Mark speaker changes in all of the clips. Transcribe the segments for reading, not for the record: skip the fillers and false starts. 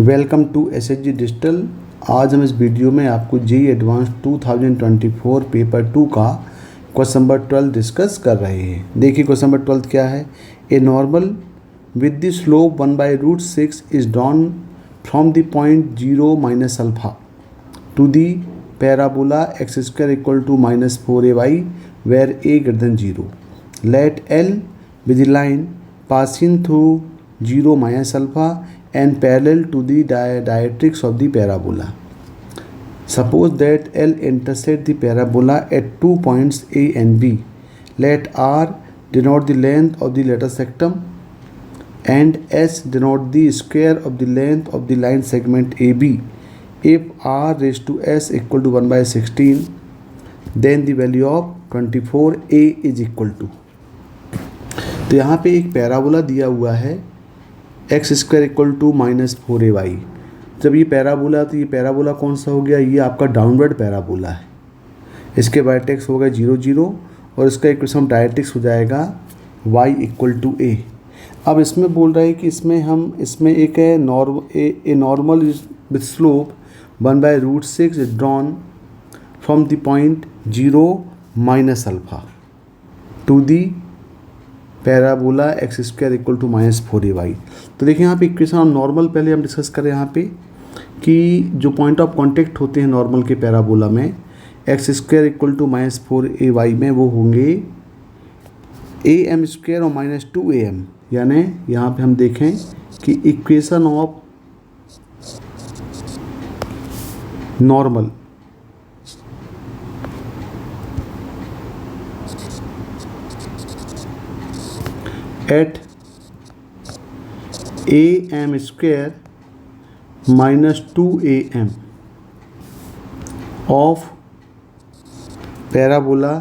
Speaker 1: Welcome to SHG digital. आज हम इस वीडियो में आपको जेईई एडवांस 2024 पेपर 2 का क्वेश्चन नंबर 12 डिस्कस कर रहे हैं। देखिए क्वेश्चन नंबर 12 क्या है। A normal with the slope 1/√6 is drawn from the point 0 minus alpha to the parabola x square equal to -4ay where a greater than 0. Let L be the line passing through 0 minus alpha and parallel to the directrix of the parabola. Suppose that L intersects the parabola at 2 points A and B. Let R denote the length of the lateral septum and S denote the square of the length of the line segment AB. If R raised to S equal to 1/16, then the value of 24A is equal to। तो यहाँ पे एक parabola दिया हुआ है x square equal to -4ay। जब ये parabola तो ये पैराबोला कौन सा हो गया, ये आपका डाउनवर्ड पैराबोला है। इसके वर्टेक्स हो गया 0 0 और इसका इक्वेशन डायरेक्ट्रिक्स हो जाएगा y इक्वल टू a। अब इसमें बोल रहा है कि इसमें एक है normal with slope 1/√6 is drawn from the point 0 minus alpha to the parabola x square equal to -4ay। तो देखिए यहाँ पे इक्वेशन ऑफ नॉर्मल पहले हम डिस्कस करें यहाँ पे कि जो पॉइंट ऑफ कांटेक्ट होते हैं नॉर्मल के पैराबोला में x square equal to -4ay में वो होंगे am² और -2am। यानी यहाँ पे हम देखें कि equation of normal at am² -2am of parabola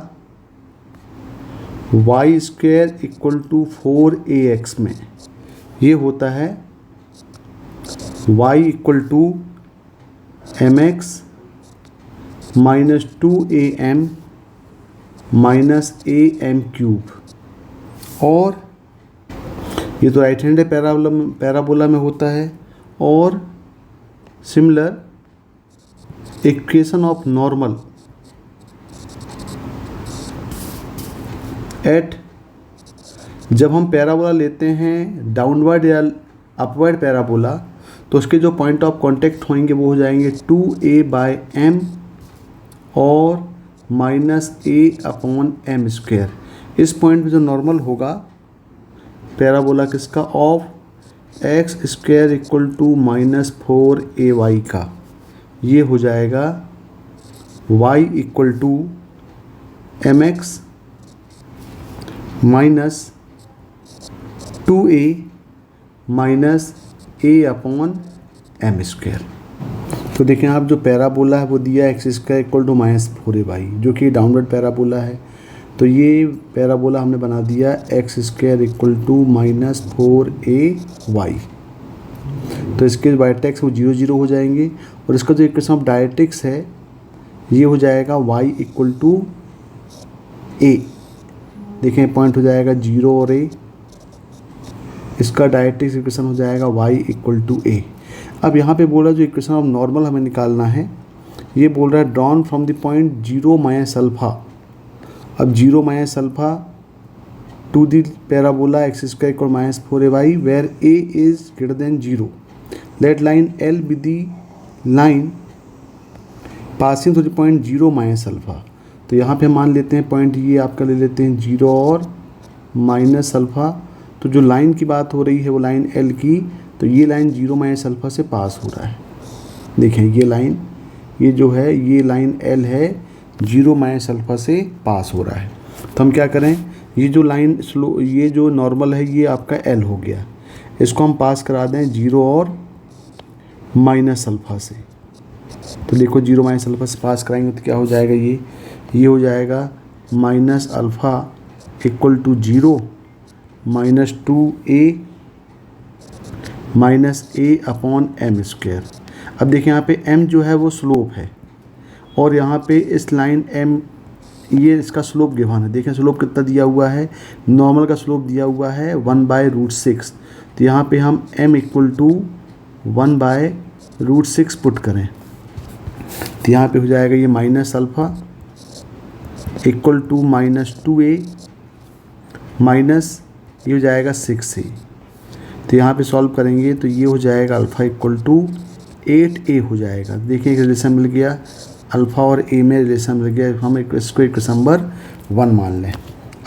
Speaker 1: y² equal to 4ax में ये होता है y equal to mx -2am -am³ और ये तो राइट हैंड पैराबोला में होता है। और similar equation of normal at जब हम पैराबोला लेते हैं डाउनवर्ड या अपवर्ड पैराबोला तो उसके जो पॉइंट ऑफ कांटेक्ट होंगे वो हो जाएंगे 2a/m और -a/m²। इस पॉइंट पे जो नॉर्मल होगा पैराबोला किसका of x square equal to -4ay का ये हो जाएगा y equal to mx -2a -a/m²। तो देखें आप जो पैराबोला है वो दिया x square equal to -4ay जो कि डाउनवर्ड पैराबोला है। तो ये पैराबोला हमने बना दिया x square equal to -4ay। तो इसके वर्टेक्स वो 0 0 हो जाएंगे और इसका जो इक्वेशन ऑफ डायरेक्ट्रिक्स है ये हो जाएगा y इक्वल टू a। देखें पॉइंट हो जाएगा 0 और a। इसका डायरेक्ट्रिक्स इक्वेशन हो जाएगा y इक्वल टू a। अब यहाँ पे बोल रहा है जो इक्वेशन ऑफ नॉर्मल हमें निकालना है ये बोल रहा है drawn from the point 0 minus alpha. अब 0 minus alpha to the parabola x square equal -4ay where a is greater than 0। Let line L be the line passing to the point 0 minus alpha. तो यहाँ पे हम मान लेते हैं point ये आपका ले लेते हैं 0 और माइनस अल्फा। तो जो लाइन की बात हो रही है वो लाइन L की, तो ये लाइन 0 माइनस अल्फा से पास हो रहा है। देखें ये लाइन ये जो है ये लाइन L है 0 माइनस अल्फा से पास हो रहा है। तो हम क्या करें, ये जो लाइन स्लो ये जो नॉर्मल है ये आपका L हो गया, इसको हम पास करा दें 0 और माइनस अल्फा से। तो देखो 0 माइनस अल्फा से पास कराएंगे तो क्या हो जाएगा, ये हो जाएगा -alpha equal to 0 -2a -a/m²। अब देखिए यहाँ पे m जो है वो स्लोप है और यहाँ पे इस लाइन m ये इसका स्लोप गिवन है। देखें स्लोप कितना दिया हुआ है, नॉर्मल का स्लोप दिया हुआ है 1/√6। तो यहाँ पे हम m इक्वल टू 1/√6 पुट करें तो यहाँ पे हो जाएगा ये minus alpha equal to -2a minus ये हो जाएगा 6a। तो यहाँ पे सॉल्व करेंगे तो ये हो जाएगा अल्फ़ा इक्वल टू 8a हो जाएगा। देखिए रिलेशन मिल गया, अल्फ़ा और ए में रिलेशन मिल गया। हम इसको इक्वेशन नंबर 1 मान लें।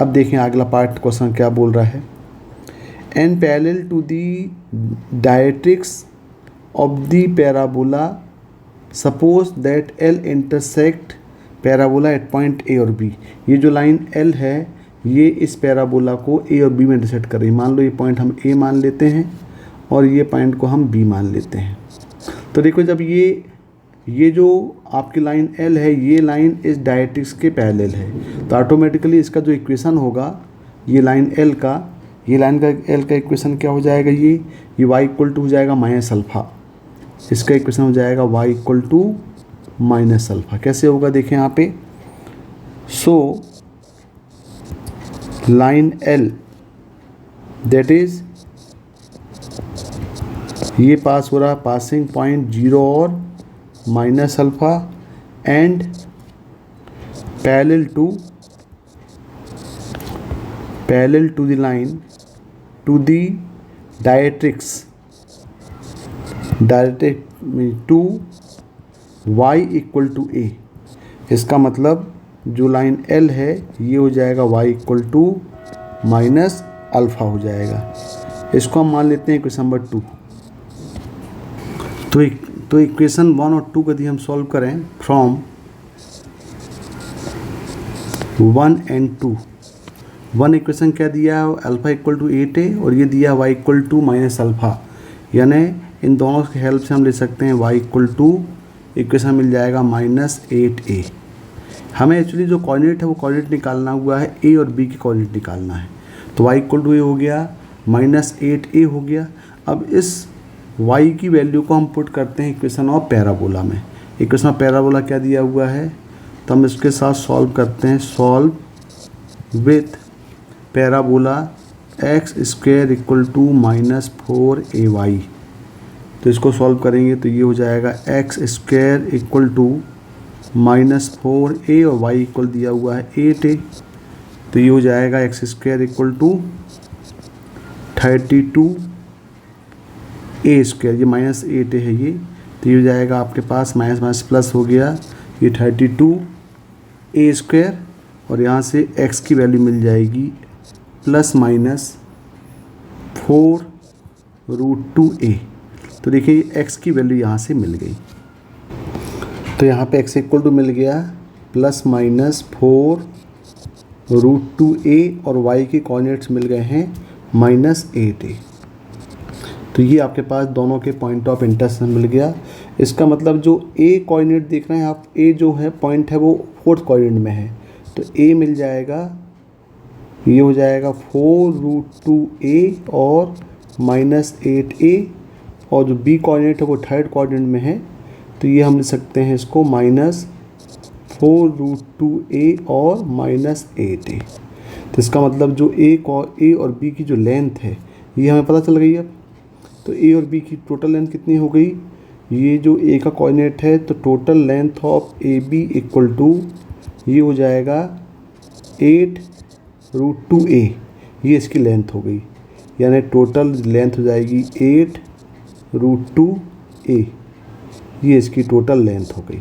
Speaker 1: अब देखें अगला पार्ट क्वेश्चन क्या बोल रहा है। An parallel to the directrix of the parabola suppose that L intersect parabola at point A और बी। ये जो लाइन एल है ये इस पैराबोला को ए और बी में इंटरसेक्ट कर रही है। मान लो ये पॉइंट हम ए मान लेते हैं और ये पॉइंट को हम बी मान लेते हैं। तो देखो जब ये जो आपकी लाइन एल है ये लाइन इस डायरेक्ट्रिक्स के पैरेलल है तो ऑटोमेटिकली इसका जो इक्वेशन होगा ये लाइन एल का एल का इक्वेशन क्या हो जाएगा, ये वाई इक्वल टू हो जाएगा माइनस अल्फ़ा। इसका इक्वेशन हो जाएगा y equal to minus alpha. कैसे होगा देखें यहाँ पे। सो लाइन एल दैट इज ये पास हो रहा पासिंग पॉइंट 0 और minus alpha and parallel to the line to the directrix to y equal to a। इसका मतलब जो लाइन L है ये हो जाएगा y equal to minus alpha हो जाएगा। इसको हम मान लेते हैं इक्वेशन नंबर 2। तो इक्वेशन 1 और 2 यदि हम सॉल्व करें फ्रॉम 1 एंड 2। 1 इक्वेशन क्या दिया है, अल्फ़ा इक्वल टू 8a और ये दिया y equal to minus alpha. यानी इन दोनों की हेल्प से हम ले सकते हैं y इक्वल टू इक्वेशन मिल जाएगा -8a। हमें एक्चुअली जो कोऑर्डिनेट है वो कोऑर्डिनेट निकालना हुआ है a और b की कोऑर्डिनेट निकालना है। तो y इक्वल टू ये हो गया -8a हो गया। अब इस y की वैल्यू को हम पुट करते हैं इक्वेशन ऑफ पैराबोला में। इक्वेशन ऑफ पैराबोला क्या दिया हुआ है तो हम इसके साथ सॉल्व करते हैं। Solve with parabola x² equal to -4ay। तो इसको सॉल्व करेंगे तो ये हो जाएगा x² इक्वल टू -4a और y इक्वल दिया हुआ है 8a। तो ये हो जाएगा x² इक्वल टू 32a²। ये -8a है ये, तो ये हो जाएगा आपके पास माइनस माइनस प्लस हो गया ये 32a² और यहाँ से x की वैल्यू मिल जाएगी ±4√2a। तो देखिए x की वैल्यू यहाँ से मिल गई। तो यहाँ पे x इक्वल टू मिल गया ±4√2a और y के कोऑर्डिनेट्स मिल गए हैं -8a। तो ये आपके पास दोनों के पॉइंट ऑफ इंटरसेक्शन मिल गया। इसका मतलब जो a कोऑर्डिनेट देख रहे हैं आप, a जो है पॉइंट है वो 4th कोऑर्डिनेट में है। तो a मिल जाएगा, ये हो जाएगा 4√2a और -8a और जो b कोऑर्डिनेट है वो 3rd कोऑर्डिनेट में है। तो ये हम लिख सकते हैं इसको -4√2a और -8a। तो इसका मतलब जो a और b की जो लेंथ है ये हमें पता चल गई। अब तो a और b की टोटल लेंथ कितनी हो गई, ये जो a का कोऑर्डिनेट है तो total length of AB equal to ये हो जाएगा 8√2a। ये इसकी लेंथ हो गई, यानी टोटल लेंथ हो जाएगी 8√2a। ये इसकी टोटल लेंथ हो गई।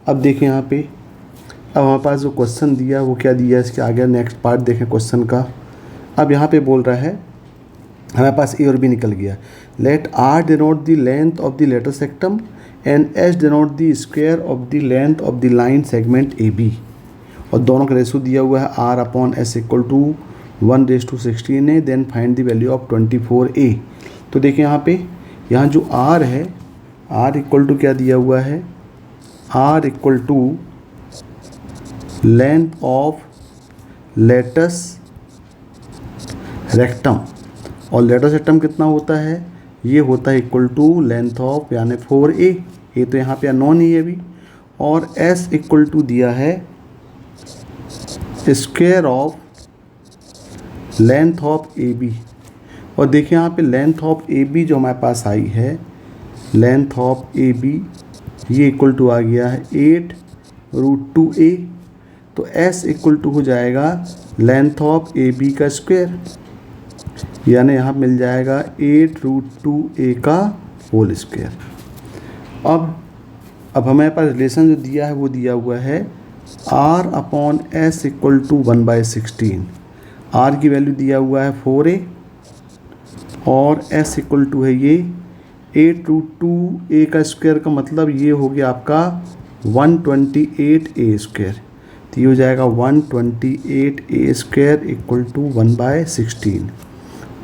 Speaker 1: अब देखें यहाँ पे, अब हमारे पास जो क्वेश्चन दिया वो क्या दिया, इसके आगे नेक्स्ट पार्ट देखें क्वेश्चन का। अब यहाँ पे बोल रहा है हमारे पास ए और बी निकल गया। Let R denote the length of the latus rectum and S denote the square of the length of the line segment A B. और दोनों का रेशो दिया हुआ है r/s इक्वल टू 1:16 है। Then find the value of 24a। तो देखिए यहाँ पे, यहाँ जो r है, r इक्वल टू क्या दिया हुआ है, r equal to length of latus rectum. और लेटस रेक्टम कितना होता है, ये होता है इक्वल टू लेंथ ऑफ यानी 4a। ये तो यहाँ पे अननोन ही है अभी। और s इक्वल टू दिया है square of length of AB। और देखिए यहाँ पे लेंथ ऑफ AB जो हमारे पास आई है लेंथ ऑफ ए बी ये इक्वल टू आ गया है 8√2a। तो s इक्वल टू हो जाएगा लेंथ ऑफ ए बी का स्क्वायर, यानी यहाँ मिल जाएगा 8√2a का होल स्क्वायर। अब हमारे पास रिलेशन जो दिया है वो दिया हुआ है r/s इक्वल टू 1/16। r की वैल्यू दिया हुआ है 4a और s इक्वल टू है ये 8√2a का स्क्वायर, का मतलब ये हो गया आपका 128a स्क्वायर। तो ये हो जाएगा 128a स्क्वायर इक्वल टू 1/16।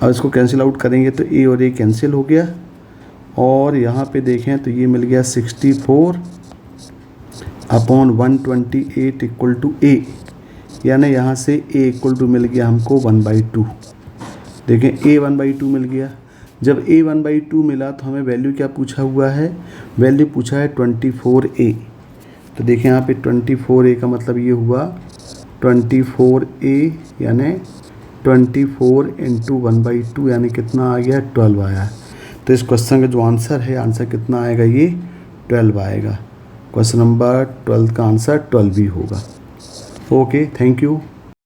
Speaker 1: अब इसको कैंसिल आउट करेंगे तो a और a कैंसिल हो गया, और यहाँ पे देखें तो ये मिल गया 64/128 इक्वल टू a, यानी यहाँ से a इक्वल टू मिल गया हमको 1/2। देखें a 1/2 मिल गया। जब a 1/2 मिला तो हमें वैल्यू क्या पूछा हुआ है, वैल्यू पूछा है 24a। तो देखें यहाँ पे 24a का मतलब ये हुआ 24a यानी 24 इंटू 1/2 यानी कितना आ गया 12 आया। तो इस क्वेश्चन का जो आंसर है, आंसर कितना आएगा, ये 12 आएगा। क्वेश्चन नंबर 12 का आंसर 12 भी होगा। Okay, thank you.